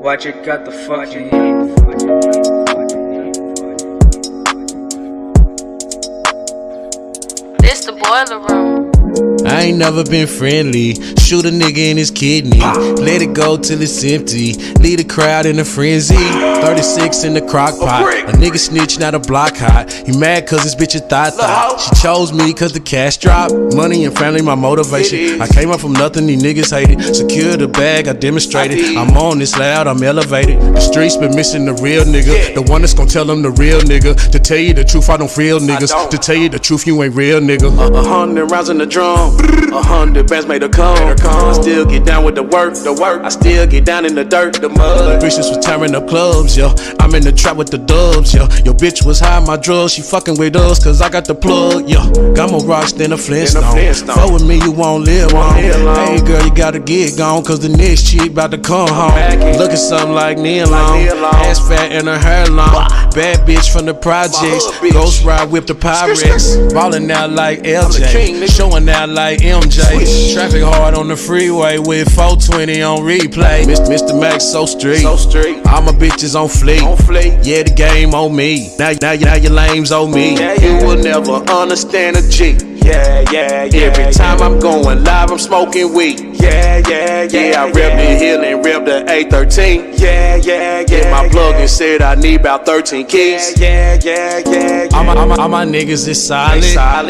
Watch it got the fucking heat. This the boiler room. I ain't never been friendly. Shoot a nigga in his kidney. Let it go till it's empty. Lead the crowd in a frenzy. 36 in the crock pot. A nigga snitch, not a block hot. You mad cause this bitch a thought. She chose me cause the cash drop. Money and family my motivation. I came up from nothing, these niggas hated. Secure the bag, I demonstrated. I'm on this loud, I'm elevated. The streets been missing the real nigga. The one that's gon' tell them the real nigga. To tell you the truth, I don't feel niggas. To tell you the truth, you ain't real nigga. 100 rounds in the drum. 100 bands made a come. I still get down with the work. I still get down in the dirt, the mud. Bitches was tearing up clubs, yo. I'm in the trap with the dubs, yo. Your bitch was high my drugs, she fucking with us, cause I got the plug, yo. Got more rocks than a Flintstone. Fuck with me, you won't live long. Hey girl, you gotta get gone, cause the next chick about to come home. Look at something like Neil long. Ass fat and her hair long. Bad bitch from the projects. Ghost ride whip the Pyrex. Ballin' out like LJ. Showing out like MJ. Traffic hard on the freeway with 420 on replay. Mr. Max so street. All my bitches on fleek. Yeah, the game on me. Now your lames on me. You will never understand a G. Every time I'm going live, I'm smoking weed. I rep the hill and rep the A13. Get my plug and said I need about 13 keys. All my niggas is solid.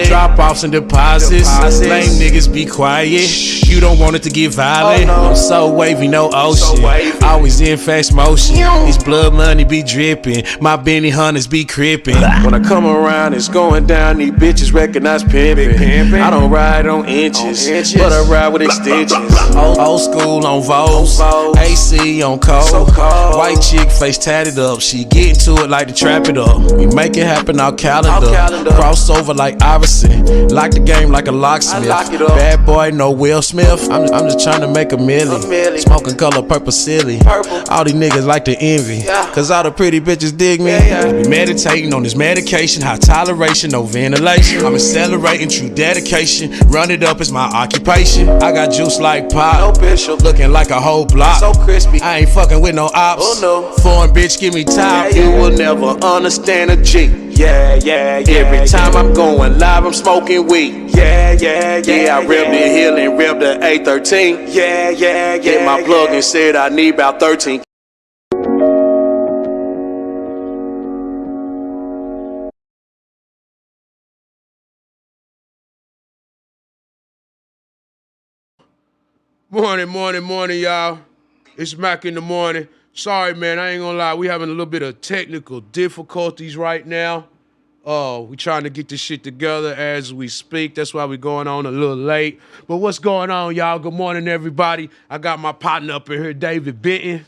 Drop offs and deposits. Lame niggas be quiet. You don't want it to get violent. I'm so wavy, no ocean. Always in fast motion. These blood money be dripping. My Benny Hunters be crippin'. When I come around, it's going down. These bitches recognize pimpin'. I don't ride on inches, but I ride with extensions. Old school on Vogue, AC on cold. White chick face tatted up. She get into it like to trap it up. We make it happen out calendar. Crossover like Iverson. Lock the game like a locksmith. Bad boy, no Will Smith. I'm just trying to make a million. Smoking color purple silly. All these niggas like to envy. Cause all the pretty bitches dig me. Be meditating on this medication. High toleration, no ventilation. I'm accelerating true dedication. Run it up is my occupation. I got juice like pop. Looking like a whole block. So crispy. I ain't fucking with no ops. Foreign bitch, give me top. You will never understand a G. Every time I'm going live, I'm smoking weed. I rep the hill and rep the A13. Get my plug and said I need about 13. Morning, y'all. It's Mack in the morning. Sorry, man, I ain't gonna lie. We having a little bit of technical difficulties right now. We trying to get this shit together as we speak. That's why we going on a little late. But what's going on, y'all? Good morning, everybody. I got my partner up in here, David Benton.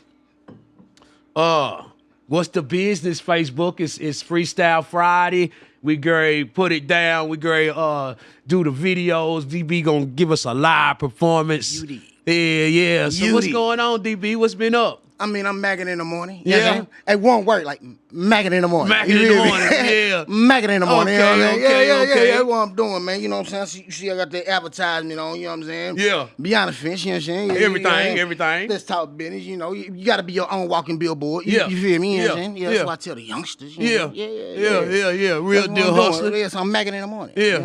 What's the business? Facebook is Freestyle Friday. We gonna put it down. We gonna do the videos. DB gonna give us a live performance. Yeah. So what's going on, DB? What's been up? I mean, I'm Mack in the morning. Yeah. It won't work like Mack in the morning. Mack in the morning, yeah. Mack in the morning. Okay, you know what I'm saying? okay. Yeah. That's what I'm doing, man. You know what I'm saying? You see, I got the advertisement on, you know what I'm saying? Yeah. Beyond the fence, you know what I'm saying? Everything. Let's talk business, you know. You got to be your own walking billboard. You feel me? You know what I'm saying? Yeah, that's why I tell the youngsters. Yeah. Real deal hustler. Yeah, so I'm Mack in the morning. Yeah.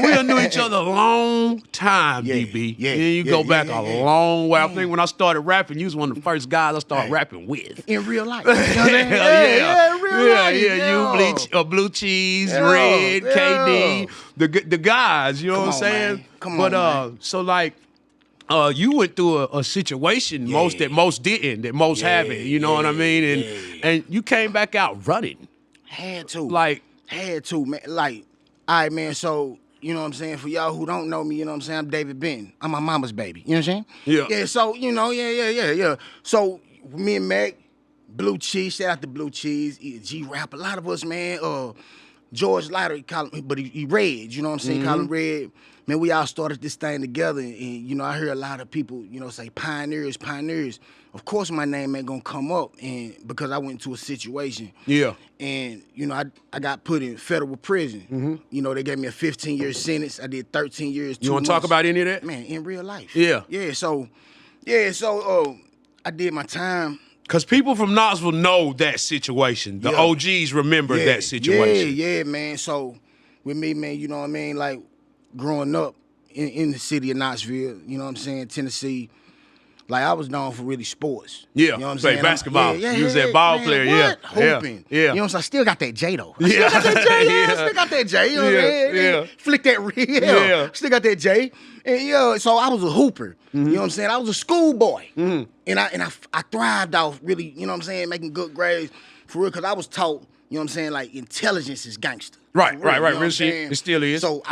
We done knew each other a long time, DB. Yeah. You go back a long way. I think when I started rapping, you was one of the first guys I started rapping with. In real life. You know what I'm saying? Yeah, real life. You, Blue Cheese, Red, KD, the guys, you know what I'm saying? Man. Come on, man. So like, you went through a situation that most didn't, that most haven't, you know what I mean? And you came back out running. Had to, man. Like, all right, man, so, you know what I'm saying? For y'all who don't know me, you know what I'm saying? I'm David Benton. I'm my mama's baby. You know what I'm saying? Yeah, so, you know, yeah. So, me and Mac, Blue Cheese, shout out to Blue Cheese, G-Rap, a lot of us, man, George Lighter, he call him, but he Red, you know what I'm saying? Call him Red. Man, we all started this thing together, and you know, I hear a lot of people, you know, say pioneers. Of course, my name ain't gonna come up, and because I went into a situation. Yeah. And you know, I got put in federal prison. You know, they gave me a 15-year sentence. I did 13 years. You want to talk about any of that? Man, in real life. Yeah. So I did my time. Because people from Knoxville know that situation. The OGs remember that situation. Yeah, man. So with me, man, you know what I mean? Like growing up in the city of Knoxville, you know what I'm saying, Tennessee, like I was known for really sports. Yeah, you know what I'm play saying? basketball. You was that ball player, Hooping. Yeah. You know what I'm saying? I still got that J though. I Yeah. still got that J. I still got that J. You know what I'm saying? Flick that reel. Yeah. Still got that J. And so I was a hooper. You know what I'm saying? I was a schoolboy. And I thrived off really, you know what I'm saying, making good grades for real, because I was taught, you know what I'm saying, like intelligence is gangster. Right. Real shit. It still is. So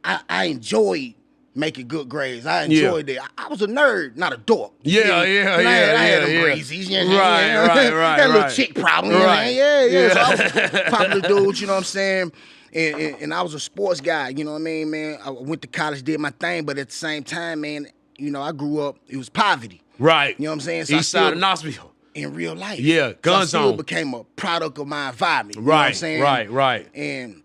I enjoyed making good grades. I enjoyed that. I was a nerd, not a dork. I had them breezies. You know, Right. Had a little chick problem. Right. Yeah. So I was a popular dude, you know what I'm saying? And I was a sports guy, you know what I mean, man? I went to college, did my thing, but at the same time, man, you know, I grew up, it was poverty. Right. You know what I'm saying? So East side of Knoxville. In real life. Yeah, gun so I still zone. became a product of my environment. You know what I'm saying? Right. And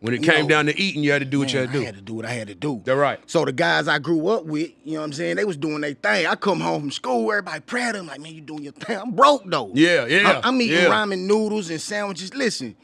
when it came down to eating, you had to do what you had to do. I had to do what I had to do. That's right. So the guys I grew up with, you know what I'm saying, they was doing their thing. I come home from school, everybody proud of them, like, man, you doing your thing. I'm broke, though. Yeah. I'm eating ramen noodles and sandwiches. Listen,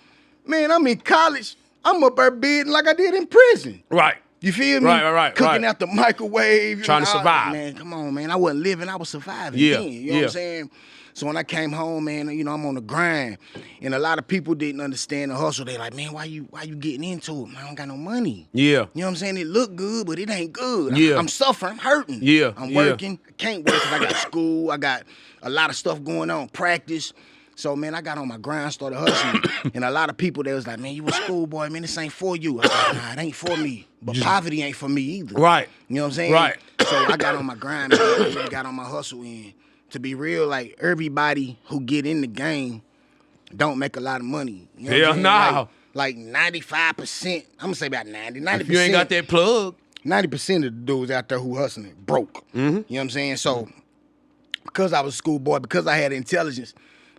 man, I'm in college. I'm up there bidding like I did in prison. Right. You feel me? Right. Cooking out the microwave. Trying to survive. Man, come on, man. I wasn't living. I was surviving Yeah. then. You know what I'm saying? So when I came home, man, you know, I'm on the grind. And a lot of people didn't understand the hustle. They like, man, why you getting into it? Man, I don't got no money. Yeah. You know what I'm saying? It look good, but it ain't good. Yeah. I'm suffering. I'm hurting. Yeah. I'm working. I can't work because I got school. I got a lot of stuff going on, practice. So, man, I got on my grind, started hustling. And a lot of people, they was like, man, you a schoolboy, man, this ain't for you. I was like, nah, it ain't for me. But poverty ain't for me either. Right. You know what I'm saying? Right. So I got on my grind, man. I really got on my hustle. And to be real, like, everybody who get in the game don't make a lot of money. You know Hell what I'm no. Like 95%, I'm going to say about 90%. If you ain't got that plug. 90% of the dudes out there who hustling broke. You know what I'm saying? So because I was a schoolboy, because I had intelligence,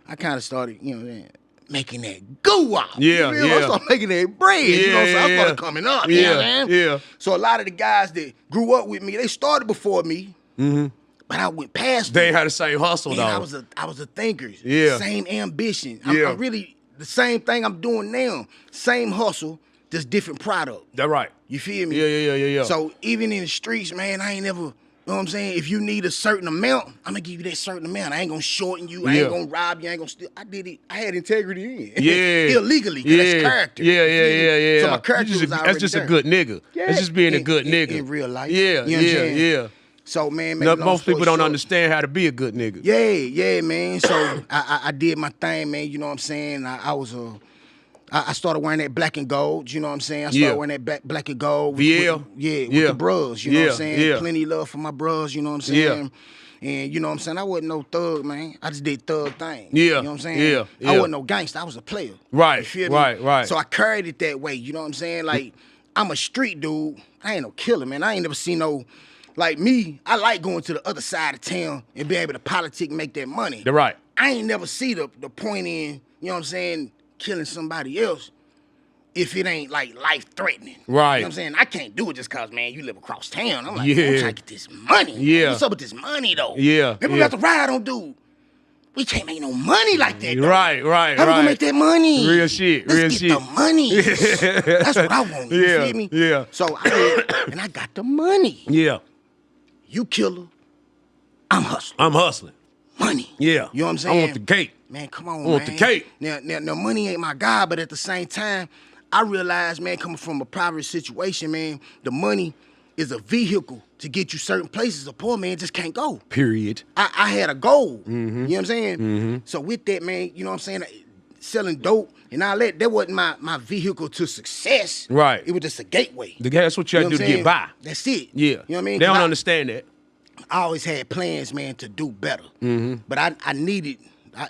I kind of started, you know, making that go-up. Yeah, you know? I started making that bread, you know, so I started coming up, you know what I'm saying? Yeah. So a lot of the guys that grew up with me, they started before me, but I went past They them. had the same hustle, Man, though. I was a thinker. Yeah. Same ambition. Yeah. I'm really the same thing I'm doing now. Same hustle, just different product. That's right. You feel me? Yeah. So even in the streets, man, I ain't never, you know what I'm saying? If you need a certain amount, I'm gonna give you that certain amount. I ain't gonna shorten you. I ain't gonna rob you. I ain't gonna steal. I did it. I had integrity in. Yeah. Illegally, because that's character. Yeah. So my character was already That's just there. a good nigga. Yeah. That's just being a good nigga. In real life. Yeah, You know what I'm saying? yeah. So, man, No, most people don't understand how to be a good nigga. Yeah, man. So I did my thing, man. You know what I'm saying? I started wearing that black and gold, you know what I'm saying? I started wearing that black and gold. With the bros, you know what I'm saying? Yeah. Plenty love for my bros, you know what I'm saying? And you know what I'm saying? I wasn't no thug, man. I just did thug things. Yeah. You know what I'm saying? Yeah. I wasn't no gangster. I was a player. Right, You feel me? right. So I carried it that way, you know what I'm saying? Like, I'm a street dude. I ain't no killer, man. I ain't never seen no... Like me, I like going to the other side of town and be able to politic and make that money. That's right. I ain't never see the point in, you know what I'm saying, killing somebody else if it ain't like life-threatening. Right. You know what I'm saying? I can't do it just because, man, you live across town. I'm like, Yeah. I'm trying to get this money. Yeah. What's up with this money, though? Yeah, Maybe we yeah. got to ride on dude. We can't make no money like that, though. Right. How we gonna make that money? Real shit, Let's get the money. That's what I want. You Yeah, feel me? yeah. So I did, and I got the money. Yeah. You killer, I'm hustling. I'm hustling. Money. Yeah. You know what I'm saying? I want the cake. Man, come on, I man. want the cake. Now, money ain't my God, but at the same time, I realized, man, coming from a poverty situation, man, the money is a vehicle to get you certain places. A poor man just can't go. Period. I had a goal. You know what I'm saying? So with that, man, you know what I'm saying? Selling dope and all that wasn't my vehicle to success. Right. It was just a gateway. That's what you You have know to what do I'm to get by. That's it. Yeah. You know what I mean? They don't 'Cause understand that. I always had plans, man, to do better. But I needed,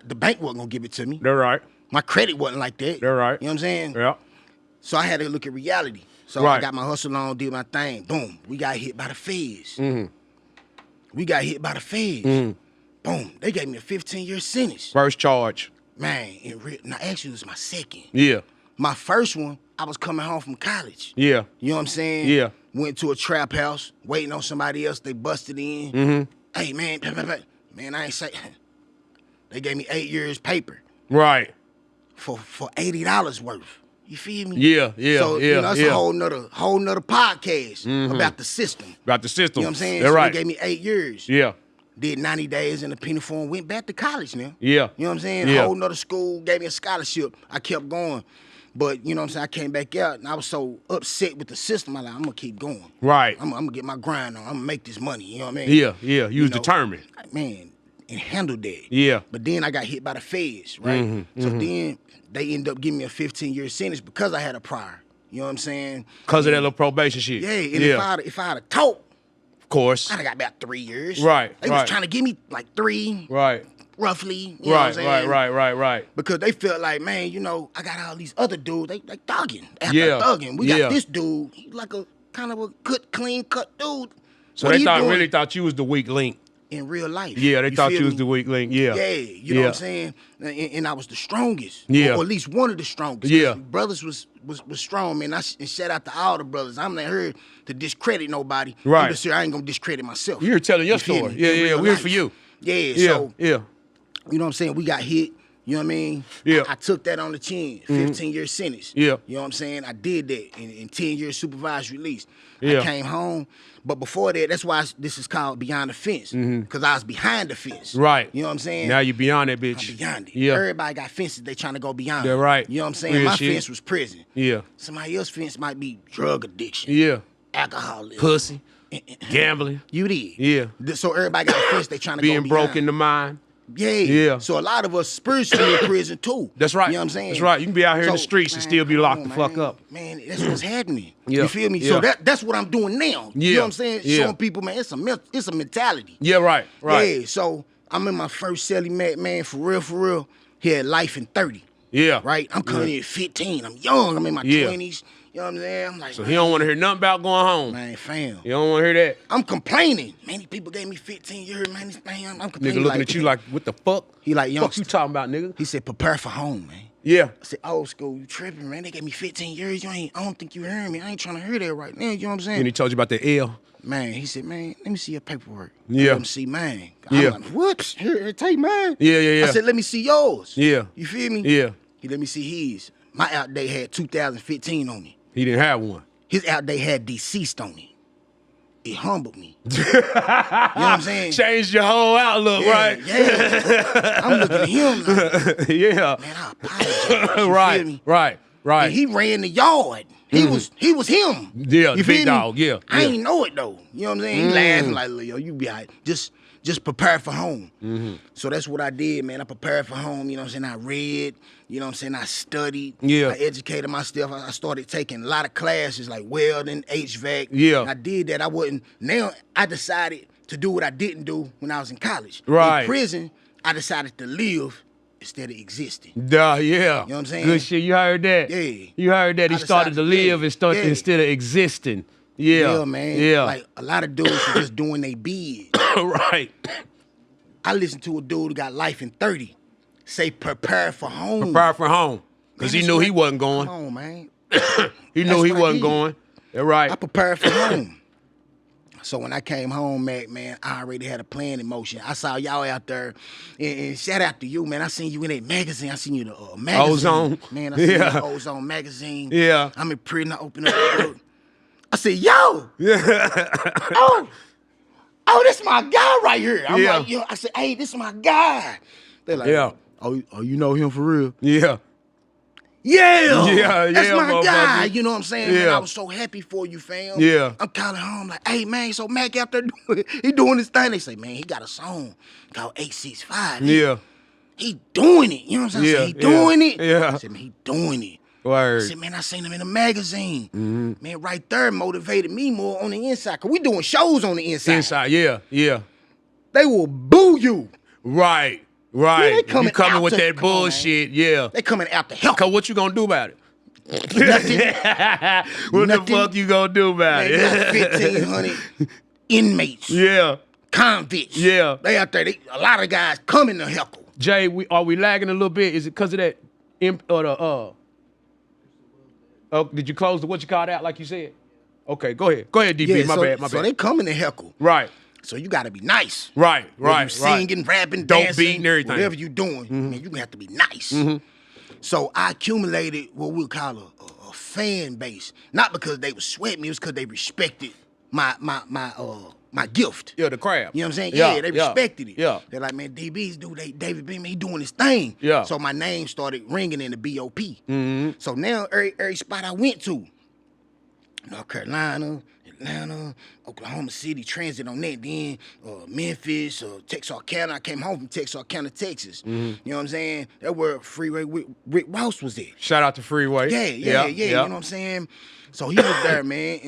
the bank wasn't going to give it to me. They're right. My credit wasn't like that. They're right. You know what I'm saying? Yeah. So I had to look at reality. So Right. I got my hustle on, did my thing. Boom. We got hit by the feds. We got hit by the feds. Boom. They gave me a 15-year sentence. First charge. Man, now actually it was my second. Yeah. My first one, I was coming home from college. Yeah. You know what I'm saying? Yeah. Went to a trap house, waiting on somebody else. They busted in. Hey, man, Man, I ain't say. They gave me 8 years paper. Right. For $80 worth. You feel me? Yeah. So, that's a whole nother podcast about the system. About the system. You know what I'm saying? That's so right. They gave me 8 years. Yeah. Did 90 days in the penal form, went back to college now. Yeah. You know what I'm saying? Yeah. Whole nother school, gave me a scholarship. I kept going. But, you know what I'm saying, I came back out, and I was so upset with the system, I'm like, I'm going to keep going. Right. I'm going to get my grind on. I'm going to make this money, you know what I mean? Yeah. You was determined. Man, and handled that. Yeah. But then I got hit by the feds, right? So then they ended up giving me a 15-year sentence because I had a prior. You know what I'm saying? Because of that little probation shit. Yeah, and if I had a talk, of course. I'd have got about 3 years. Right. They was trying to give me like 3. Right. Roughly. You know what I'm saying? Right. Because they felt like, man, I got all these other dudes, they thugging. After thugging. We got this dude, he like a kind of a good, clean cut dude. So they really thought you was the weak link. In real life. Yeah, they thought you was the weak link. Yeah. Yeah, you know what I'm saying? And I was the strongest. Yeah. Or at least one of the strongest. Yeah. Brothers was strong, man. And shout out to all the brothers. I'm not here to discredit nobody. Right. I'm just here, I ain't gonna discredit myself. You're telling your feel story. me? Yeah. We're here for you. Yeah, So, you know what I'm saying? We got hit. You know what I mean? Yeah. I took that on the chin, 15-year sentence. Yeah. You know what I'm saying? I did that in 10 years supervised release. Yeah. I came home. But before that, that's why this is called Beyond the Fence. Because I was behind the fence. Right. You know what I'm saying? Now you're beyond that bitch. I'm beyond it. Yeah. Everybody got fences they trying to go beyond. They're right. You know what I'm saying? Real My shit. fence was prison. Yeah. Somebody else's fence might be drug addiction. Yeah. Alcoholism. Pussy. Gambling. You did. Yeah. So everybody got a fence they trying to Being go broke beyond. in the mind. Yeah. So a lot of us spiritually in prison too. That's right. You know what I'm saying? That's right. You can be out here in the streets and still be locked come the on, fuck man. up. Man, that's what's happening. Yeah. You feel me? Yeah. So that's what I'm doing now. You know what I'm saying? Yeah. Showing people, man, it's a mentality. Yeah, right. Yeah. So I'm in my first celly, man, for real. He had life in 30. Yeah. Right? I'm coming in at 15. I'm young. I'm in my 20s. You know what I'm saying? I'm like, So he don't want to hear nothing about going home. Man, fam. You don't want to hear that. I'm complaining. Man, these people gave me 15 years, man. I'm complaining. Nigga looking at you like, what the fuck? He like, Fuck youngster. you talking about, nigga? He said, prepare for home, man. Yeah. I said, old school, you tripping, man. They gave me 15 years. I don't think you heard me. I ain't trying to hear that right now. You know what I'm saying? And he told you about the L. Man, he said, man, let me see your paperwork. Yeah. Let me see mine. Yeah. I'm like, what? Here, take mine. Yeah. I said, let me see yours. Yeah. You feel me? Yeah. He let me see his. My out date had 2015 on it. He didn't have one. His out date had deceased on it. It humbled me. You know what I'm saying? Changed your whole outlook, right? Yeah. I'm looking at him like, Yeah. man, I apologize. You feel me? Right. And he ran the yard. He was him. Yeah, you big feel dog, me? yeah. I ain't know it though. You know what I'm saying? He laughing like, yo, you be all right. Just prepare for home. So that's what I did, man. I prepared for home. You know what I'm saying? I read. You know what I'm saying? I studied. Yeah. I educated myself. I started taking a lot of classes like welding, HVAC. Yeah. And I did that. Now I decided to do what I didn't do when I was in college. Right. In prison, I decided to live instead of existing. Duh, yeah. You know what I'm saying? Good shit. You heard that? Yeah. You heard that? He started to live instead of existing. Yeah. Yeah, man. Yeah. Like a lot of dudes are just doing they bid. Right. I listened to a dude who got life in 30 say prepare for home. Prepare for home. Because he Man, knew that's he what- wasn't going. Come on, man. He knew That's he what I wasn't did. going. That's right. I prepared for home. So when I came home, Mac, man, I already had a plan in motion. I saw y'all out there, and shout out to you, man. I seen you in that magazine. I seen you in the magazine. Ozone. Man, I seen you in Yeah. the Ozone magazine. Yeah. I'm in prison. I open up the book. I said, yo. Oh, this my guy right here. I'm Yeah. like, yo. I said, hey, this is my guy. They're like, Yeah. oh, you know him for real? Yeah. Yeah, that's yeah, my motherfucker. guy. You know what I'm saying? Man, Yeah. I was so happy for you, fam. Yeah. I'm calling home like, hey, man, so Mac out there doing his thing. They say, man, he got a song called 865. Yeah. He doing it. You know what I'm saying? I said, he Yeah, doing it? yeah. I said, man, he doing it. Word. I said, man, I seen him in a magazine. Man, right there motivated me more on the inside. Because we doing shows on the inside. Inside, yeah. They will boo you. Right. Yeah, they You coming coming out with to- that come on, bullshit, yeah. They coming out to help. Cause what you gonna do about it? Nothing. What Nothing. the fuck you gonna do about Man, got it? 1,500 inmates. Yeah. Convicts. Yeah. They out there. A lot of guys coming to heckle. Jay, are we lagging a little bit? Is it because of that Oh, did you close the what you called out like you said? Okay, go ahead. Go ahead, DB. Yeah, my bad. So they coming to heckle. Right. So you got to be nice. Right, Whether right, you singing, rapping, Dope dancing, beat and everything. whatever you doing, man, you have to be nice. So I accumulated what we call a fan base, not because they was sweating me, it was because they respected my gift. Yeah, the crab. You know what I'm saying? Yeah, Yeah, they respected it. Yeah. They're like, man, DB's dude, David Beam, he doing his thing. Yeah. So my name started ringing in the BOP. So now every spot I went to, North Carolina, Atlanta, Oklahoma City, transit on that, then Memphis, Texarkana. I came home from Texarkana, Texas. You know what I'm saying? That's where Freeway Rick Ross was there. Shout out to Freeway. Yeah. You know what I'm saying? So he was there, man.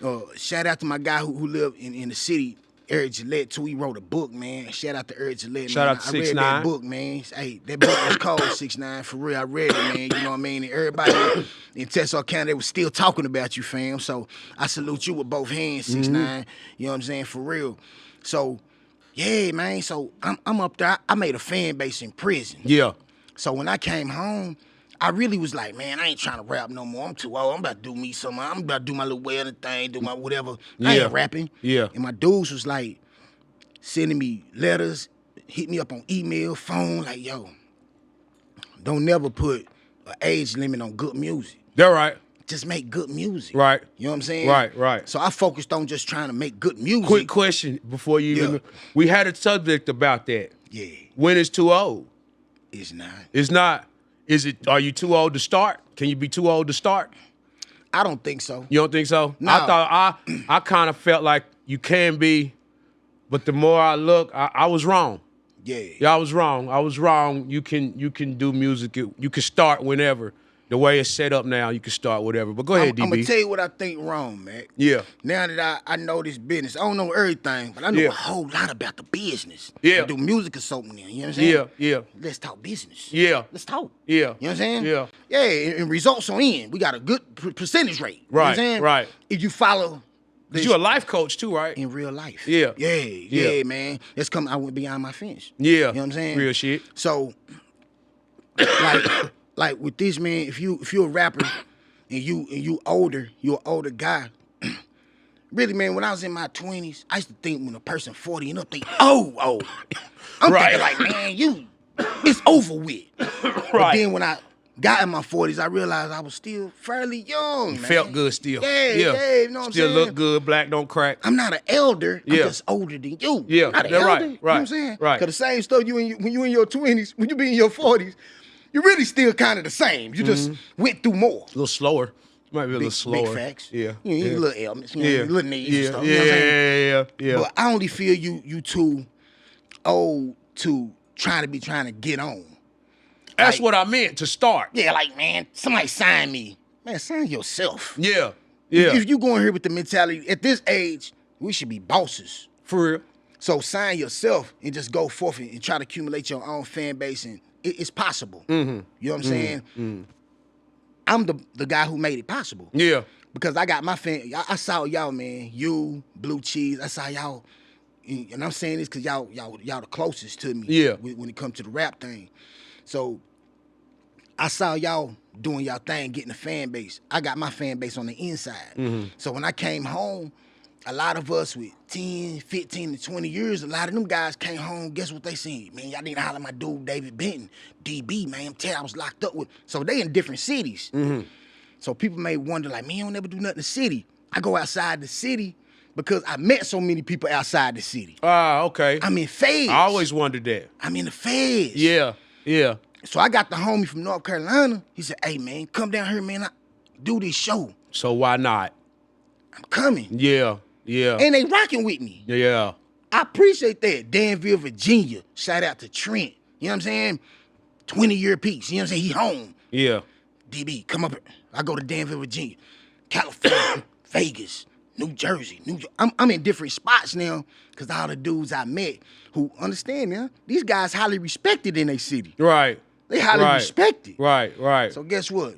And shout out to my guy who lived in the city, Eric Gillette, too. He wrote a book, man. Shout out to Eric Gillette, Shout man. out to I read 6ix9ine. that book, man. Hey, that book was called 6ix9ine. For real, I read it, man. You know what I mean? And everybody in Texarkana, they was still talking about you, fam. So I salute you with both hands, 6ix9ine. You know what I'm saying? For real. So, yeah, man. So I'm up there. I made a fan base in prison. Yeah. So when I came home, I really was like, man, I ain't trying to rap no more. I'm too old. I'm about to do me something. I'm about to do my little wedding thing, do my whatever. I ain't rapping. Yeah. And my dudes was like sending me letters, hit me up on email, phone, like, yo, don't never put an age limit on good music. They're right. Just make good music. Right. You know what I'm saying? Right. So I focused on just trying to make good music. Quick question before you even. Yeah. We had a subject about that. Yeah. When is too old? It's not. It's not. Is it? Are you too old to start? Can you be too old to start? I don't think so. You don't think so? No. I thought I kind of felt like you can be, but the more I look, I was wrong. Yeah. I was wrong. I was wrong. You can do music. You can start whenever. The way it's set up now, you can start whatever. But go ahead, DB. I'm gonna tell you what I think wrong, Mac. Yeah. Now that I know this business, I don't know everything, but I know a whole lot about the business. Yeah. I do music consulting now, you know what I'm saying? Yeah. Let's talk business. Yeah. Let's talk. Yeah. You know what I'm saying? Yeah. Yeah, and results on end. We got a good percentage rate. You know what Right, I'm saying? right. If you follow this You're a life coach too, right? in real life. Yeah. Yeah, man. That's coming. I went beyond my fence. Yeah. You know what I'm saying? Real shit. So, like with this, man, if you're a rapper and you're an older guy. Really, man, when I was in my 20s, I used to think when a person 40 and up, they old. I'm thinking like, man, it's over with. But then when I got in my 40s, I realized I was still fairly young, man. Felt good still. Yeah, you know what I'm still saying? look good, black don't crack. I'm not an elder. I'm Yeah. just older than you. Yeah, I'm not an that's elder. right, You know what I'm right, saying? right. Because the same stuff when you in your 20s, when you be in your 40s, you're really still kind of the same. You just went through more. A little slower. Might be a little slower. Big facts. Yeah. You know, little ailments, you know, little needs and stuff. Yeah. You know what I'm saying? Yeah. But I only feel you too old to trying to get on. That's like- what I meant to start. Yeah, like, man, somebody sign me. Man, sign yourself. Yeah. If you going here with the mentality, at this age, we should be bosses. For real. So sign yourself and just go forth and try to accumulate your own fan base, and it's possible. You know what I'm saying? I'm the guy who made it possible. Yeah. Because I got my fan. I saw y'all, man. You, Blue Cheese. I saw y'all, and I'm saying this because y'all the closest to me. Yeah. When it comes to the rap thing, so I saw y'all doing y'all thing, getting a fan base. I got my fan base on the inside. So when I came home, a lot of us with 10, 15 to 20 years, a lot of them guys came home, guess what they seen? Man, y'all need to holler at my dude, David Benton, DB, man. I'm telling you, I was locked up with. So they in different cities. So people may wonder, like, man, you don't never do nothing in the city. I go outside the city because I met so many people outside the city. Okay. I'm in Feds. I always wondered that. I'm in the Feds. Yeah. So I got the homie from North Carolina. He said, hey, man, come down here, man. I do this show. So why not? I'm coming. Yeah. And they rocking with me. Yeah. I appreciate that. Danville, Virginia. Shout out to Trent. You know what I'm saying? 20-year piece. You know what I'm saying? He home. Yeah. DB, come up here. I go to Danville, Virginia. California, Vegas, New Jersey. I'm in different spots now because all the dudes I met who understand now, these guys highly respected in their city. Right. They highly respected. Right. So guess what?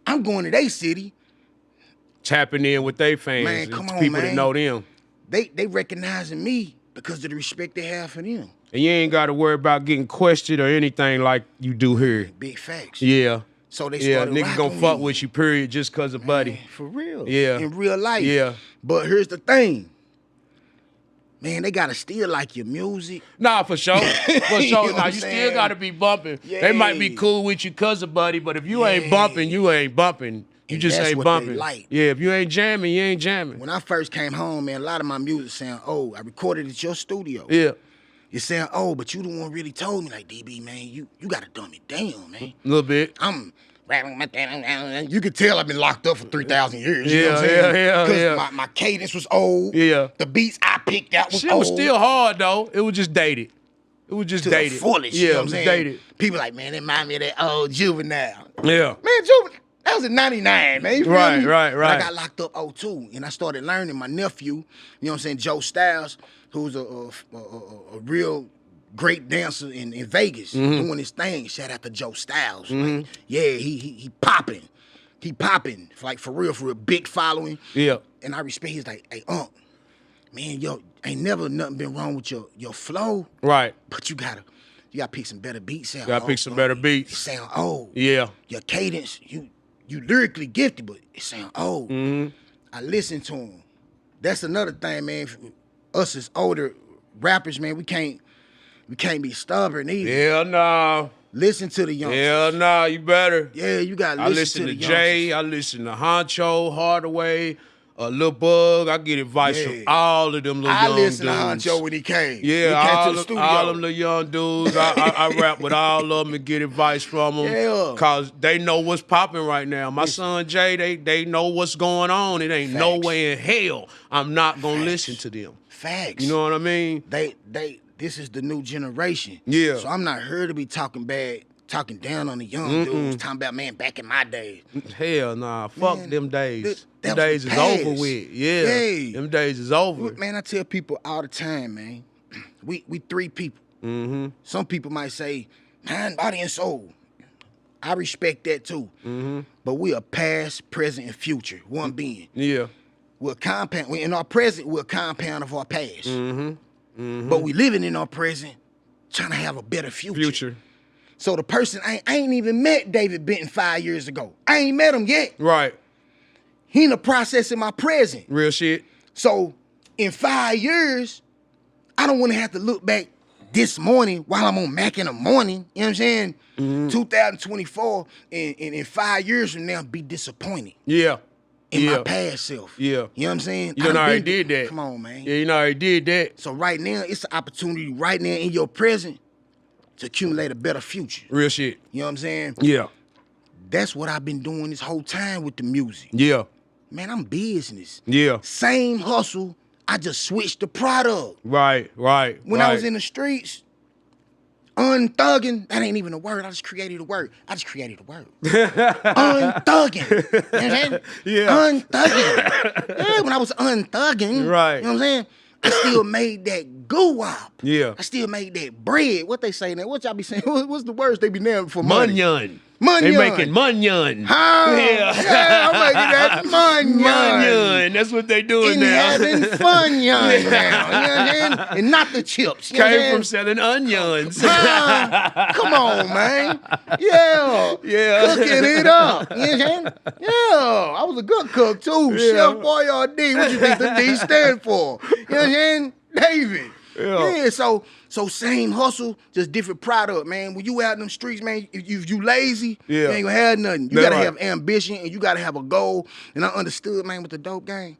I'm going to their city. Tapping in with their fans. Man, and come on, people man. that know them. They recognizing me because of the respect they have for them. And you ain't got to worry about getting questioned or anything like you do here. Big facts. Yeah. So they Yeah, started niggas gonna rocking fuck me. with you, period, just cause of buddy. Man, for real. Yeah. In real life. Yeah. But here's the thing. man, they gotta still like your music. Nah, for sure. For You sure. know Nah, what I'm you still saying? gotta be bumping. Yeah. They might be cool with you cuz of buddy, but if you ain't Yeah. bumping, you ain't bumping. You And just that's ain't what they bumping. like. Yeah, if you ain't jamming, you ain't jamming. When I first came home, man, a lot of my music sound old. I recorded at your studio. Yeah. It sound old, but you the one really told me, like, DB, man, you gotta dumb it down, man. A little bit. I'm you could tell I've been locked up for 3,000 years. You know what I'm Yeah, saying? yeah, yeah. Because my cadence was old. Yeah. The beats I picked out was Shit old. was still hard though. It was just dated. It was just to dated. the fullest. Yeah, You know it what I'm was saying? dated. People like, man, they remind me of that old Juvenile. Yeah. Man, Juvenile, that was in 99, man. You feel Right, me? right, But right. I got locked up 02, and I started learning. My nephew, you know what I'm saying, Joe Styles, who's a real great dancer in Vegas, doing his thing. Shout out to Joe Styles. Like, yeah, he popping. He popping. Like, for real, big following. Yeah. And I respect, he's like, hey, man, yo, ain't never nothing been wrong with your flow. Right. But you gotta pick some better beats out. Gotta pick some better beats. It sound old. Yeah. Your cadence, you lyrically gifted, but it sound old. I listen to him. That's another thing, man. Us as older rappers, man, we can't be stubborn either. Hell no. Listen to the youngsters. Hell no, you better. Yeah, you gotta I listen listen to to the Jay, youngsters. I listen to Honcho, Hardaway, Lil Bug. I get advice from all of them little I young listened dudes. to Honcho when he came. Yeah, he came all, to the studio. all them little young dudes. I rap with all of them and get advice from them. Yeah. Cause they know what's popping right now. My son Jay, they know what's going on. It ain't no Facts. way in hell I'm not gonna Facts. listen to them. Facts. You know what I mean? This is the new generation. Yeah. So I'm not here to be talking down on the young dudes, talking about, man, back in my days. Hell nah. Fuck Man, them days. that Them was days the is over past. with. Yeah. Yeah. Them days is over. Man, I tell people all the time, man, we three people. Some people might say, mind, body, and soul. I respect that too. But we are past, present, and future, one being. Yeah. We're compound. In our present, we're a compound of our past. But we living in our present, trying to have a better future. So the person, I ain't even met David Benton 5 years ago. I ain't met him yet. Right. He in the process in my present. Real shit. So in 5 years, I don't want to have to look back this morning while I'm on Mack in the Morning. You know what I'm saying? 2024, and in 5 years from now, be disappointed Yeah. in my past self. Yeah. You know what I'm saying? You done I already been- did that. Come on, man. Yeah, you know already did that. So right now, it's an opportunity right now in your present to accumulate a better future. Real shit. You know what I'm saying? Yeah. That's what I've been doing this whole time with the music. Yeah. Man, I'm business. Yeah. Same hustle, I just switched the product. Right. When I was in the streets, unthugging, that ain't even a word. I just created a word. Unthugging. You know what I'm saying? Yeah. Unthugging. Yeah, when I was unthugging, Right. you know what I'm saying? I still made that goo-wop. Yeah. I still made that bread. What they say now? What y'all be saying? What's the words they be naming for money? Munyon. Munyon. They making munyon. Huh? Yeah. Yeah, I'm making that munyon. Munyon. That's what they doing And now. having fun now. You know what I'm saying? And not the chips. You know what I'm Came from saying? selling onions. Come on, man. Yeah. Yeah. Cooking it up. You know what I'm saying? Yeah. I was a good cook, too. Yeah. Chef Boyardee. What you think the D stand for? You know what I'm saying? David. Yeah. So same hustle, just different product, man. When you out in them streets, man, if you lazy, you ain't gonna have nothing. You That's gotta right. have ambition and you gotta have a goal. And I understood, man, with the dope game,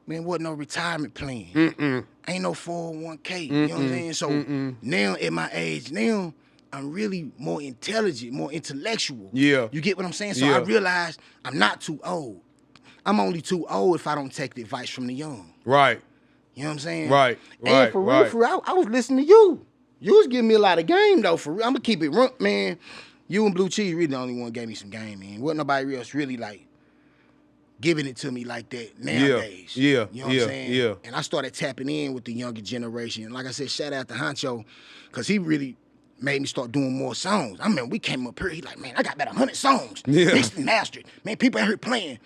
man, wasn't no retirement plan. Ain't no 401k. You know what I'm saying? So now at my age, now I'm really more intelligent, more intellectual. Yeah. You get what I'm saying? So Yeah. I realized I'm not too old. I'm only too old if I don't take the advice from the young. Right. You know what I'm saying? Right, And right, for right. real, I was listening to you. You was giving me a lot of game, though, for real. I'm going to keep it real, man. You and Blue Cheese really the only one gave me some game, man. Wasn't nobody else really, like, giving it to me like that nowadays. Yeah, You know what I'm saying? yeah. And I started tapping in with the younger generation. And like I said, shout out to Honcho, because he really made me start doing more songs. I remember we came up here, he like, man, I got about 100 songs. Yeah. Mixed and mastered. Man, people out here playing.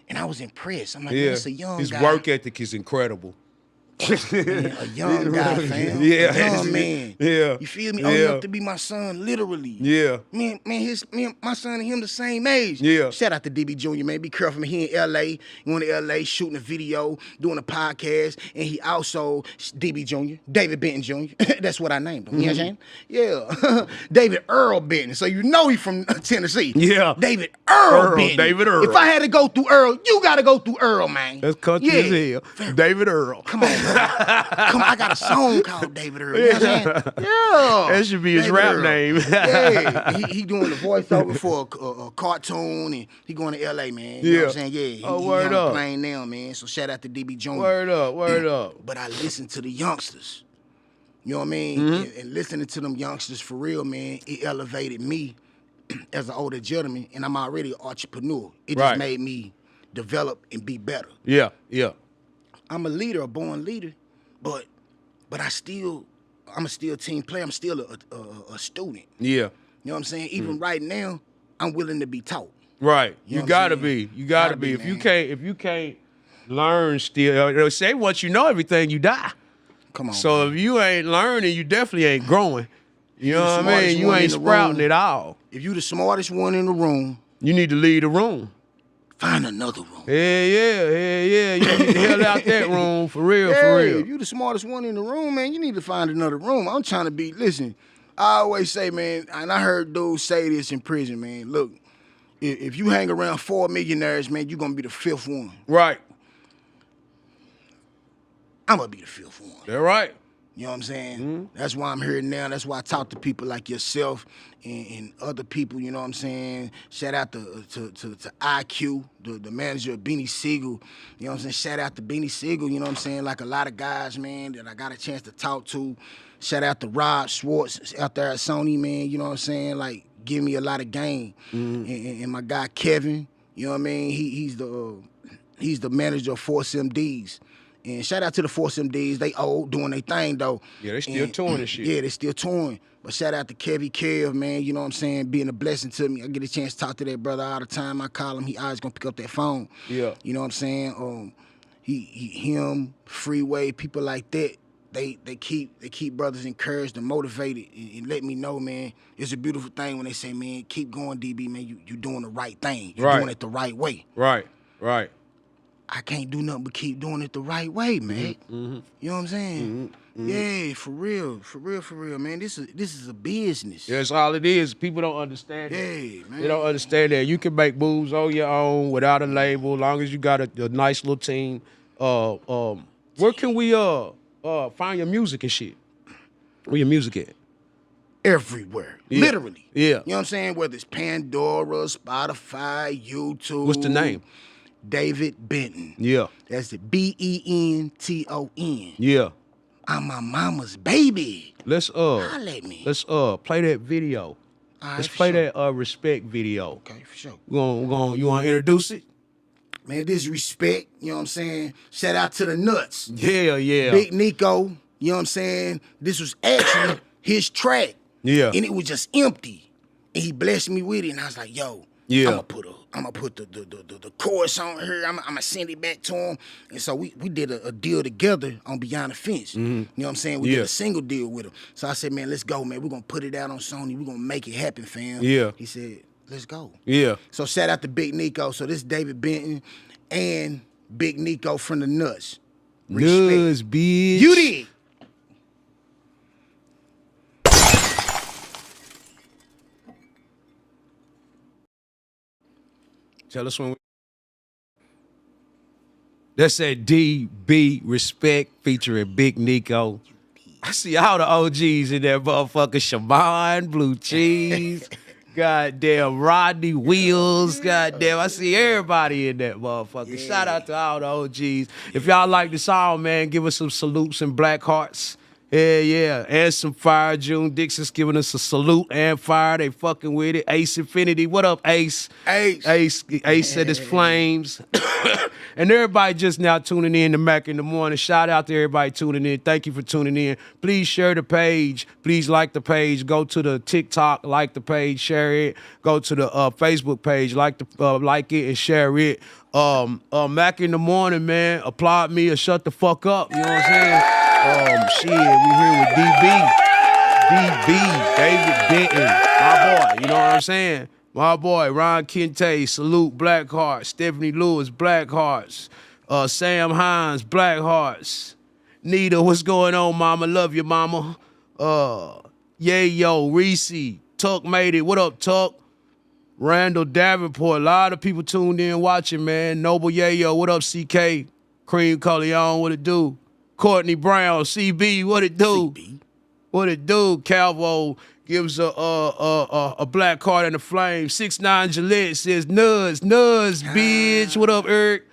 And I was impressed. I'm like, man, Yeah. it's a young His guy. work ethic is incredible. Man, a young guy, fam. Yeah. A young man. Yeah. You feel me? Yeah. Old enough to be my son, literally. Yeah. My son and him the same age. Yeah. Shout out to DB Jr., man. Be careful, man. He in L.A. Going to L.A. shooting a video, doing a podcast, and he also, DB Jr., David Benton Jr. That's what I named him. You know what I'm saying? Yeah. David Earl Benton. So you know he from Tennessee. Yeah. David Earl Benton. David Earl. If I had to go through Earl, you got to go through Earl, man. That's country as hell. David Earl. Come on, man. Come on, I got a song called David Earl. You know what I'm saying? Yeah. That should be his David rap Earl. name. Yeah. He doing the voiceover for a cartoon, and he going to L.A., man. You know what I'm saying? Yeah. He word on up. the plane now, man. So shout out to DB Jr. Word up. But I listen to the youngsters. You know what I mean? Mm-hmm. And listening to them youngsters for real, man, it elevated me as an older gentleman, and I'm already an entrepreneur. It Right. just made me develop and be better. Yeah. I'm a leader, a born leader, but I'm a still team player. I'm still a student. Yeah. You know what I'm saying? Even right now, I'm willing to be taught. Right. You know You what I'm gotta saying? be. You gotta Gotta be. be, If you can't learn still, they say once you know everything, you die. Come on. So man. if you ain't learning, you definitely ain't growing. You know the what I smartest mean? You one in ain't the sprouting room. at all. If you the smartest one in the room, You need to leave the room. find another room. Yeah. You need to hell out that room for real, for If real. you the smartest one in the room, man, you need to find another room. I'm trying to be, listen, I always say, man, and I heard dudes say this in prison, man, look, if you hang around 4 millionaires, man, you're going to be the 5th one. Right. I'm going to be the 5th one. They're right. You know what I'm saying? That's why I'm here now. That's why I talk to people like yourself and other people, you know what I'm saying? Shout out to IQ, the manager of Beanie Siegel. You know what I'm saying? Shout out to Beanie Siegel, you know what I'm saying? Like a lot of guys, man, that I got a chance to talk to. Shout out to Rod Schwartz out there at Sony, man, you know what I'm saying? Like, give me a lot of game. And my guy Kevin, you know what I mean? He's the manager of Force MDs. And shout out to the Force MDs. They old, doing their thing, though. Yeah, they still touring and shit. Yeah, they still touring. But shout out to Kevy Kev, man. You know what I'm saying? Being a blessing to me. I get a chance to talk to that brother all the time. I call him. He always gonna pick up that phone. Yeah. You know what I'm saying? Him, Freeway, people like that. They keep brothers encouraged and motivated and let me know, man. It's a beautiful thing when they say, man, keep going, DB, man. You doing the right thing. You Right. doing it the right way. Right. I can't do nothing but keep doing it the right way, man. You know what I'm saying? Yeah, for real, man. This is a business. That's all it is. People don't understand that. Yeah, man. They don't understand that. You can make moves on your own without a label, as long as you got a nice little team. Where can we find your music and shit? Where your music at? Everywhere. Yeah. Literally. Yeah. You know what I'm saying? Whether it's Pandora, Spotify, YouTube. What's the name? David Benton. Yeah. That's the Benton. Yeah. I'm my mama's baby. Let's Holla at me. let's play that video. All right, Let's for play sure. that respect video. Okay, for sure. You want to introduce it? Man, this respect, you know what I'm saying? Shout out to the Nuts. Yeah. Big Nico, you know what I'm saying? This was actually his track. Yeah. And it was just empty. And he blessed me with it. And I was like, yo, Yeah. I'm gonna put the chorus on here. I'm gonna send it back to him. And so we did a deal together on Beyond the Fence. You know what I'm saying? We Yeah. did a single deal with him. So I said, man, let's go, man. We're gonna put it out on Sony. We're gonna make it happen, fam. Yeah. He said, let's go. Yeah. So shout out to Big Nico. So this is David Benton and Big Nico from the Nuts. Nuts, bitch. You did. Tell us when we... That's that DB Respect featuring Big Nico. I see all the OGs in that motherfucker. Shaman, Blue Cheese, goddamn Rodney Wheels, goddamn. I see everybody in that motherfucker. Yeah. Shout out to all the OGs. If y'all like the song, man, give us some salutes and black hearts. Yeah. And some fire. June Dixon's giving us a salute and fire. They fucking with it. Ace Infinity. What up, Ace? Ace said it's flames. And everybody just now tuning in to Mack in the Morning. Shout out to everybody tuning in. Thank you for tuning in. Please share the page. Please like the page. Go to the TikTok, like the page, share it. Go to the Facebook page, like it and share it. Mack in the Morning, man. Applaud me or shut the fuck up. You know what I'm saying? Shit, we here with David Benton, my boy. You know what I'm saying? My boy, Ron Kente, salute, Black Hearts. Stephanie Lewis, Black Hearts. Sam Hines, Black Hearts. Nita, what's going on, mama? Love you, mama. Yo, Reese, Tuck made it. What up, Tuck? Randall Davenport, a lot of people tuned in watching, man. Noble Yayo, what up, CK? Cream Corleone, what it do? Courtney Brown, CB, what it do? CB. What it do? Calvo gives a black card and a flame. 6'9" Gillette says, nuts, bitch. What up, Eric?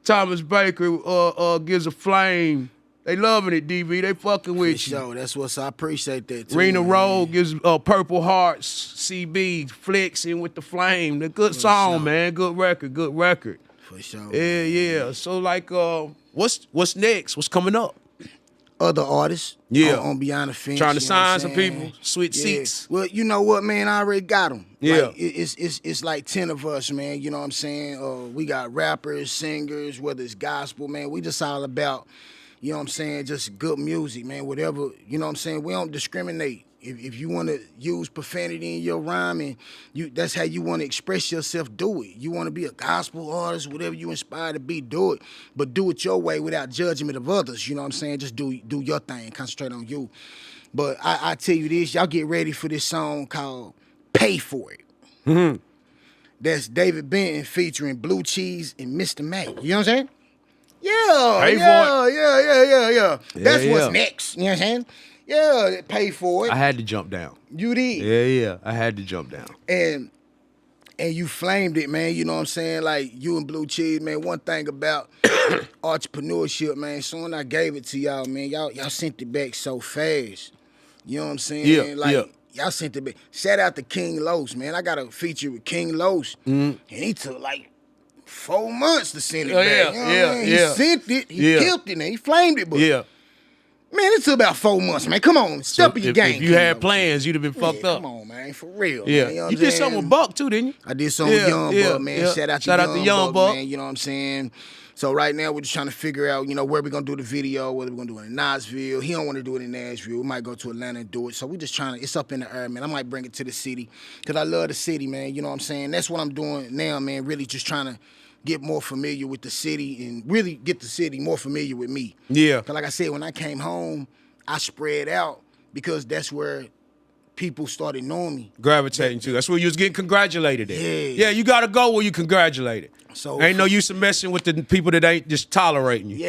Thomas Baker gives a flame. They loving it, DB. They fucking with you. Sure, that's what's. I appreciate that too. Rena Rowe gives Purple Hearts. CB flexing with the flame. The good song, man. Good record. For sure. Yeah. So like, what's next? What's coming up? Other artists, on Beyond the Fence, trying to sign some people, switch seats. Well, you know what, man, I already got them. Yeah, like, it's like 10 of us, man. You know what I'm saying? We got rappers, singers, whether it's gospel, man. We just all about, you know what I'm saying, just good music, man. Whatever, you know what I'm saying. We don't discriminate. If you want to use profanity in your rhyme and that's how you want to express yourself, do it. You want to be a gospel artist, whatever you inspired to be, do it. But do it your way without judgment of others. You know what I'm saying? Just do your thing. Concentrate on you. But I tell you this, y'all get ready for this song called Pay For It. Mm-hmm. That's David Benton featuring Blue Cheese and Mr. Mac. You know what I'm saying? Yeah. That's what's next. You know what I'm saying? Yeah, pay for it. I had to jump down. You did. Yeah. I had to jump down. And you flamed it, man. You know what I'm saying? Like you and Blue Cheese, man. One thing about entrepreneurship, man. Soon I gave it to y'all, man. Y'all sent it back so fast. You know what I'm saying? Y'all sent it back. Shout out to King Los, man. I got a feature with King Los, and he took like 4 months to send it back. You know what I mean? He sent it. He killed it, and he flamed it, but. Man, it took about 4 months, man. Come on, step up your game. If you had plans, you'd have been fucked up. Come on, man, for real. Yeah, man, you know you did something with Buck too, didn't you? I did something with Young Buck, man. Yeah. Shout out to Young Buck, man. You know what I'm saying? So right now we're just trying to figure out, where we're gonna do the video, whether we're gonna do it in Knoxville. He don't want to do it in Nashville. We might go to Atlanta and do it. So we just trying to. It's up in the air, man. I might bring it to the city because I love the city, man. You know what I'm saying? That's what I'm doing now, man. Really just trying to get more familiar with the city and really get the city more familiar with me. Yeah. Because like I said, when I came home, I spread out because that's where people started knowing me. Gravitating to. That's where you was getting congratulated at. Yeah, you got to go where you congratulated. So ain't no use of messing with the people that ain't just tolerating you.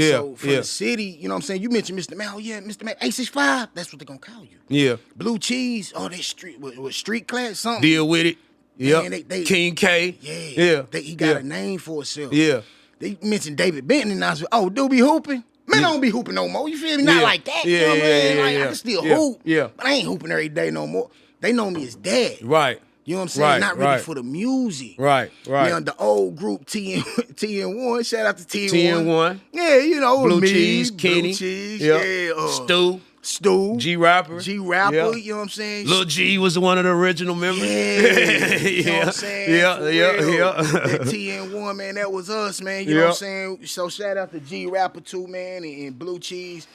So for the city, you know what I'm saying? You mentioned Mr. Mac. Oh, yeah, Mr. Mac, 865. That's what they're going to call you. Yeah. Blue Cheese. Oh, they street, what street class, something. Deal with it. Yeah. King K. Yeah. He got a name for himself. Yeah. They mentioned David Benton, and I was like, oh, dude be hooping? Man, I don't be hooping no more. You feel me? Not like that. You know what I mean? Like, I can still hoop. Yeah. But I ain't hooping every day no more. They know me as dad. Right. You know what I'm saying? Not really for the music. Right. The old group TN1. Shout out to TN1. TN1. Yeah, Blue me, Cheese, Kenny. Blue Cheese, Stu. G Rapper. You know what I'm saying? Lil G was one of the original members. You know what I'm saying? That TN1, man, that was us, man. You know what I'm saying? So shout out to G Rapper too, man, and Blue Cheese.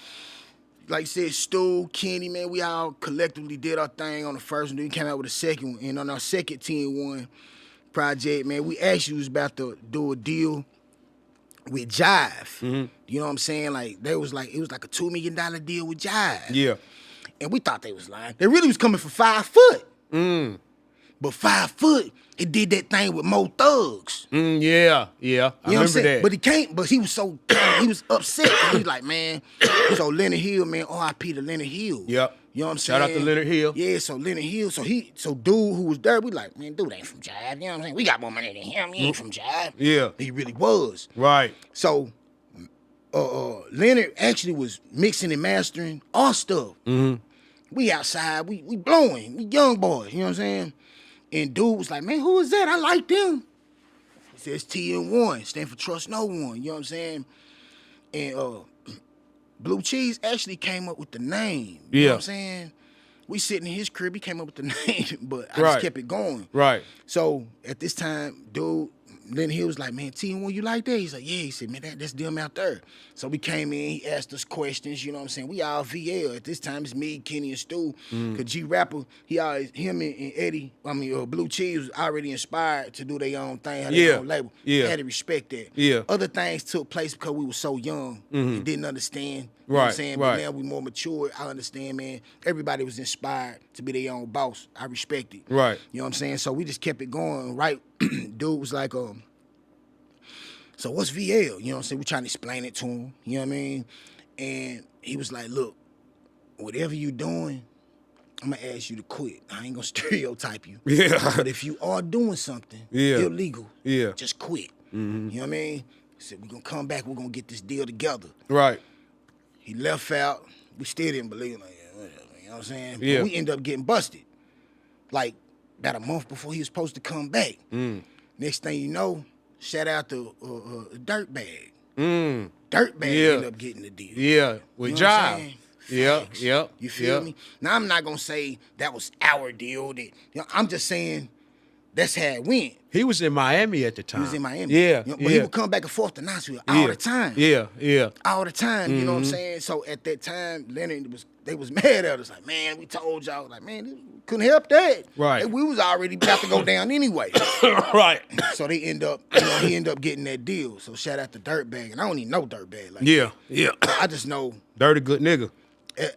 Like I said, Stu, Kenny, man, we all collectively did our thing on the first one. Then we came out with a second one. And on our second TN1 project, man, we actually was about to do a deal with Jive. Mm-hmm. You know what I'm saying? Like it was like a $2 million deal with Jive. Yeah. And we thought they was lying. They really was coming for 5 foot. But 5 foot, it did that thing with Mo Thugs. Yeah. I remember that. But he can't. But he was so he was upset. He was like, man. So Leonard Hill, man. R.I.P. to Leonard Hill. Yep. You know what I'm saying? Shout out to Leonard Hill. Yeah. So Leonard Hill. So dude who was there, we like, man, dude ain't from Jive. You know what I'm saying? We got more money than him. He ain't from Jive. Yeah. He really was. Right. So Leonard actually was mixing and mastering our stuff. We outside, we blowing, we young boys, you know what I'm saying? And dude was like, man, who is that? I like them. He says TN1, stand for Trust No One, you know what I'm saying? And Blue Cheese actually came up with the name, you know what I'm saying? We sitting in his crib, he came up with the name, but I just kept it going. Right. So at this time, dude, then he was like, man, TN1, you like that? He's like, yeah. He said, man, that's them out there. So we came in, he asked us questions, you know what I'm saying? We all VL. At this time, it's me, Kenny, and Stu. Because G-Rapper, him and Eddie, Blue Cheese was already inspired to do their own thing, have their own label. Yeah. Had to respect that. Yeah. Other things took place because we were so young and didn't understand. You know what I'm saying? But now we more mature. I understand, man. Everybody was inspired to be their own boss. I respect it. Right. You know what I'm saying? So we just kept it going, right? Dude was like, so what's VL? You know what I'm saying? We trying to explain it to him. You know what I mean? And he was like, look, whatever you doing, I'm going to ask you to quit. I ain't going to stereotype you. Yeah. But if you are doing something illegal, just quit. You know what I mean? He said, we're going to come back. We're going to get this deal together. Right. He left out. We still didn't believe him. Like, yeah, whatever, you know what I'm saying? Yeah. But we ended up getting busted. Like, about a month before he was supposed to come back. Next thing you know, shout out to Dirtbag. Dirtbag ended up getting the deal. Yeah, with You know what I'm Jive. saying? Yep. You feel me? Now, I'm not going to say that was our deal. I'm just saying that's how it went. He was in Miami at the time. He was in Miami. Yeah, But he would come back and forth to Knoxville all the time. Yeah. All the time, you know what I'm saying? So at that time, Leonard they was mad at us. Like, man, we told y'all. Like, man, we couldn't help that. Right. We was already about to go down anyway. Right. So they end up, he ended up getting that deal. So shout out to Dirtbag. And I don't even know Dirtbag. Like Yeah. I just know. Dirty good nigga.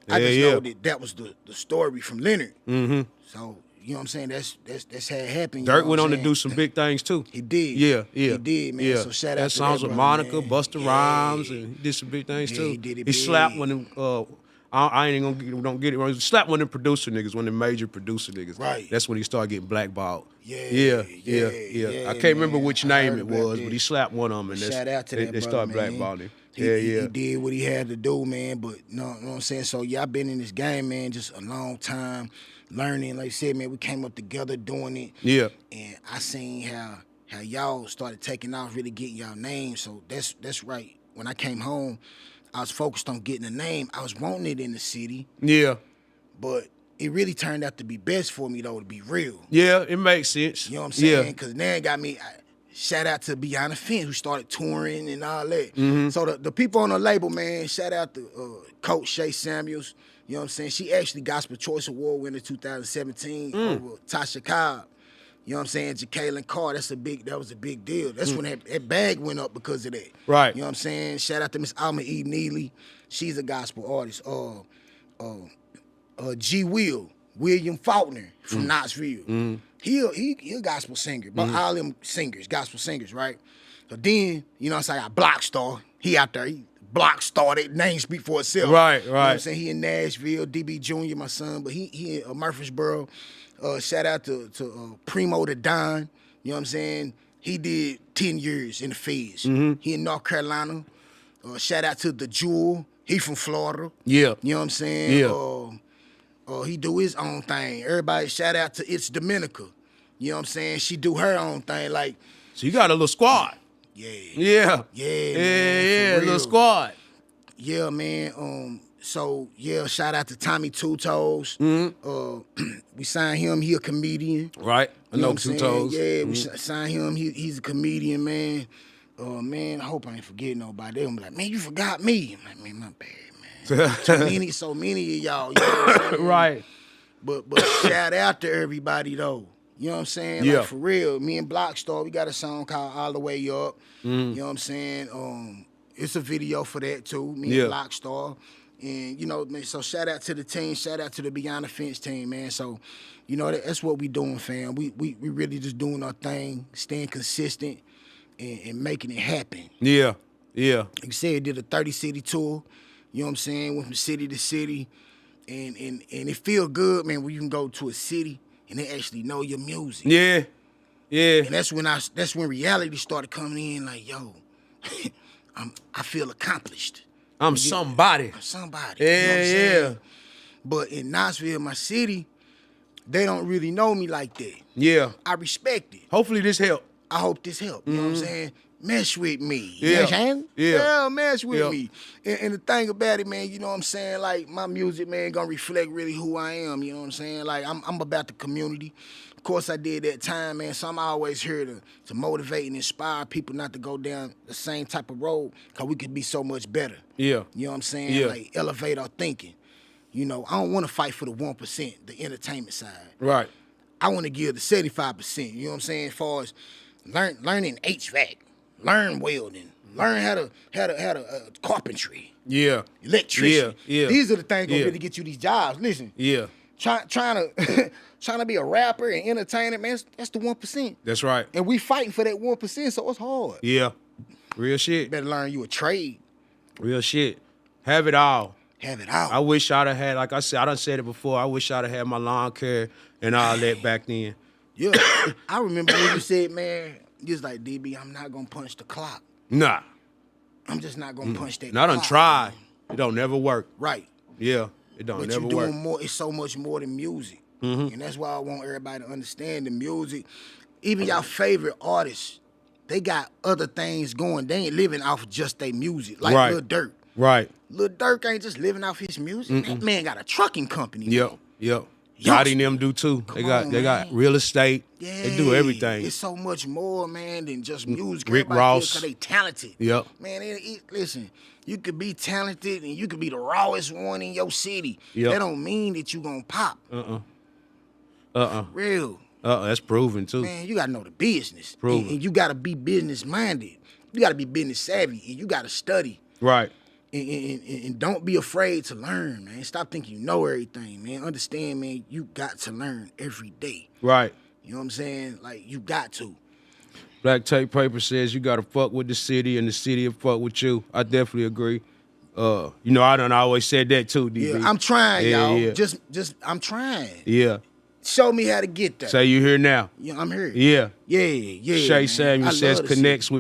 I just know that was the story from Leonard. So, you know what I'm saying? That's how it happened. Dirt went on to do some big things too. He did. Yeah. He did, man. Yeah. So shout out that to songs that with brother, Monica, man. Busta Rhymes, and he did some big things too. He did it He big. slapped one of them. I ain't don't get it wrong. He slapped one of them producer niggas, one of them major producer niggas. Right. That's when he started getting blackballed. Yeah, I can't remember man. which I name heard it about was, that. but he slapped one of them, and Shout out to they that started brother, man. blackballing him. He did what he had to do, man. But you know what I'm saying? So yeah, I've been in this game, man, just a long time, learning. Like I said, man, we came up together doing it. Yeah. And I seen how y'all started taking off, really getting y'all names. So that's right. When I came home, I was focused on getting a name. I was wanting it in the city. Yeah. But it really turned out to be best for me, though, to be real. Yeah, it makes sense. You know what I'm saying? Because now it got me. Shout out to Beyond the Fence, who started touring and all that. So the people on the label, man, shout out to Coach Shay Samuels. You know what I'm saying? She actually Gospel Choice Award winner 2017 over Tasha Cobb. You know what I'm saying? Jacqueline Carr, that was a big deal. That's when that bag went up because of that. Right. You know what I'm saying? Shout out to Miss Alma E. Neely. She's a gospel artist. William Faulkner from Knoxville. He a gospel singer. But all them singers, gospel singers, right? So then, you know what I'm saying, I Block Star. He out there, he Block Star, that name speak for itself. Right. You know what I'm saying? He in Nashville, DB Jr., my son, but he in Murfreesboro. Shout out to Primo the Don. You know what I'm saying? He did 10 years in the feds. He in North Carolina. Shout out to The Jewel. He from Florida. Yeah. You know what I'm saying? Yeah. He do his own thing. Everybody shout out to It's Dominica. You know what I'm saying? She do her own thing. Like, So you got a little squad. yeah. Yeah. Yeah, man, Yeah, for little real. squad. Yeah, man. So yeah, shout out to Tommy Two Toes. We signed him. He a comedian. Right. I You know what I'm Two saying? Toes. Yeah, we signed him. He's a comedian, man. Man, I hope I ain't forgetting nobody. They gonna be like, man, you forgot me. I'm like, man, my bad, man. so many of y'all. You know what I'm saying? Right. But shout out to everybody though. You know what I'm saying? Yeah. Like for real. Me and Blockstar, we got a song called All the Way Up. You know what I'm saying? It's a video for that too. Me and Blockstar. And you know, man, so shout out to the team, shout out to the Beyond the Fence team, man. So, you know, that's what we doing, fam. We really just doing our thing, staying consistent and making it happen. Yeah. Yeah. Like you said, did a 30-city tour. You know what I'm saying? Went from city to city. And it feel good, man, when you can go to a city and they actually know your music. Yeah. Yeah. And that's when reality started coming in, like, yo, I feel accomplished. I'm somebody. I'm somebody. Yeah, you know what I'm saying? yeah. But in Knoxville, my city, they don't really know me like that. Yeah. I respect it. Hopefully this help. I hope this helped. You know what I'm saying? Mesh with me. Yeah. You know what I'm saying? Yeah. Mesh with Yeah. me. And the thing about it, man, you know what I'm saying? Like, my music, man, gonna reflect really who I am. You know what I'm saying? Like, I'm about the community. Of course, I did that time, man, so I'm always here to motivate and inspire people not to go down the same type of road, because we could be so much better. Yeah. You know what I'm saying? Yeah. Like, elevate our thinking. You know, I don't want to fight for the 1%, the entertainment side. Right. I want to give the 75%, you know what I'm saying, as far as learning HVAC, learn welding, learn how to carpentry, electrician. Yeah. These are the things gonna Yeah. really get you these jobs. Listen, Yeah. trying to trying to be a rapper and entertainer, man, that's the 1%. That's right. And we fighting for that 1%, so it's hard. Yeah. Real shit. Better learn you a trade, Real shit. Have it all. have it out. I wish I'd have had, like I said, I done said it before, I wish I'd have had my lawn care and all that back then. Yeah, I remember when you said, man, you was like, DB, I'm not gonna punch the clock. Nah. I'm just not gonna punch that And I done clock. tried. It don't never work. Right. Yeah. It don't But never you're doing work. more. It's so much more than music, and that's why I want everybody to understand the music. Even y'all favorite artists, they got other things going. They ain't living off of just their music, like Right. Lil Durk. Right. Lil Durk ain't just living off his music. That man got a trucking company. Yep. man. Yep. Youngster. Yachty and them do too. They got on, they got man. real estate. Yeah, They do everything. It's so much more, man, than just music. Rick Everybody Ross. because they talented. Yep. Man, listen, you could be talented and you could be the rawest one in your city. Yep. That don't mean that you gonna pop. Real. That's proven too. Man, you gotta know the business. Proven. And you gotta be business minded. You gotta be business savvy, and you gotta study. Right. And don't be afraid to learn, man. Stop thinking you know everything, man. Understand, man, you got to learn every day. Right. You know what I'm saying? Like, you got to. Black Tape Paper says you gotta fuck with the city and the city will fuck with you. I definitely agree. You know, I done always said that too, DB. Yeah, I'm trying, Yeah, y'all. yeah. Just I'm trying. Yeah. Show me how to get there. Say you here now. Yeah, I'm here. Yeah. Yeah. Shay man. Samuel I says love the connect city.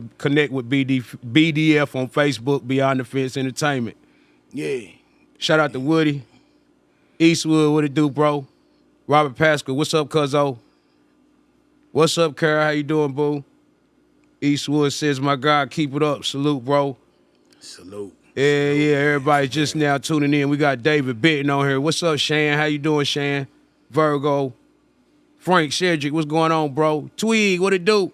with BDF on Facebook, Beyond the Fence Entertainment. Yeah. Shout out to Woody. Eastwood, what it do, bro? Robert Pascal, what's up, cuzzo? What's up, Kara? How you doing, boo? Eastwood says, my God, keep it up. Salute, bro. Salute. Yeah, everybody just now tuning in. We got David Benton on here. What's up, Shan? How you doing, Shan? Virgo. Frank Shedrick, what's going on, bro? Twig, what it do?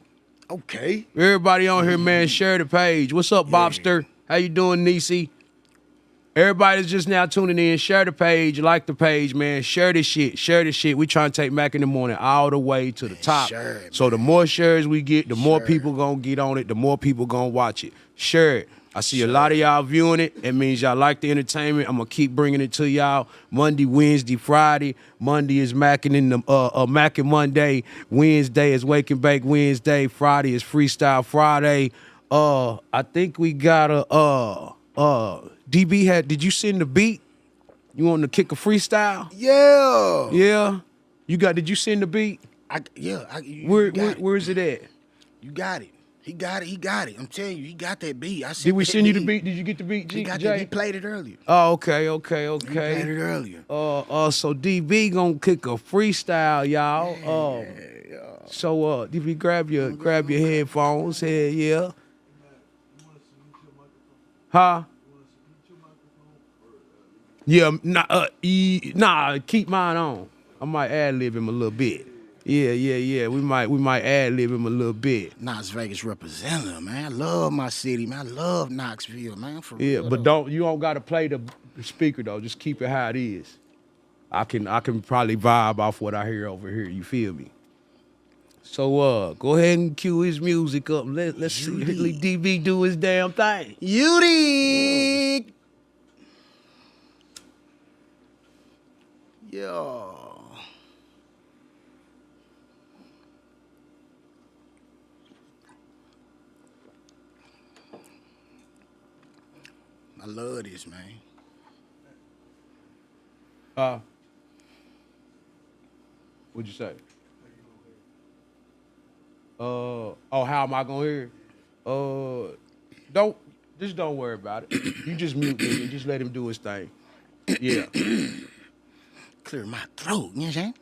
Okay. Everybody on here, man, share the page. What's up, Bobster? How you doing, Niecy? Everybody's just now tuning in. Share the page, like the page, man. Share this shit. We trying to take Mack in the Morning all the way to the top. share it, So the more shares we get, the more people gonna get on it, the more people gonna watch it. Share it. I see a lot of y'all viewing it. It means y'all like the entertainment. I'm gonna keep bringing it to y'all Monday, Wednesday, Friday. Monday is Mackin' in the Mackin' Monday. Wednesday is Wake and Bake Wednesday. Friday is Freestyle Friday. I think we got DB did you send the beat? You want to kick a freestyle? Yeah. Yeah. Did you send the beat? Where's it at? You got it. He got it. I'm telling you, he got that beat. Did we send you the beat? Did you get the beat, He got that. He played it earlier. Oh, okay. He played it earlier. So DB gonna kick a freestyle, y'all. So DB, grab your headphones. Hell yeah. Huh? Yeah, keep mine on. I might ad-lib him a little bit. Yeah. We might ad-lib him a little bit. Las Vegas representative, man. I love my city, man. I love Knoxville, man. For real. Yeah, but you don't gotta play the speaker though. Just keep it how it is. I can probably vibe off what I hear over here. You feel me? So go ahead and cue his music up. Let's see DB do his damn thing. Unique. Yo. I love this, man. What'd you say? How am I gonna hear? Don't Just don't worry about it. You just mute me and just let him do his thing. Yeah. Clear my throat, you know what I'm saying?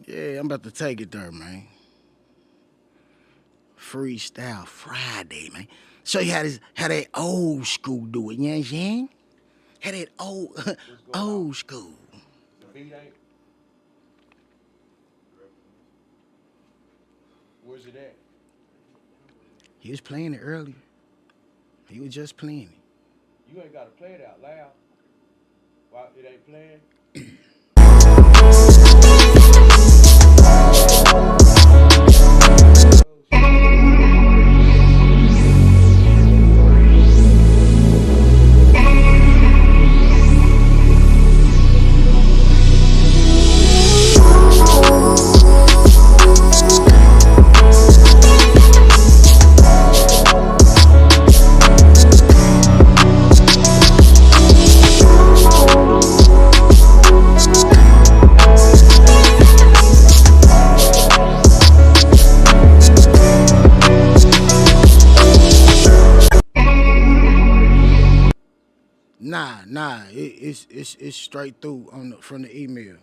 Yeah, I'm about to take it there, man. Freestyle Friday, man. Show you how that old school do it, you know what I'm saying? How that old school. The beat ain't. Where's it at? He was playing it earlier. He was just playing it. You ain't gotta play it out loud. Why it ain't playing? Nah, it's straight through from the email.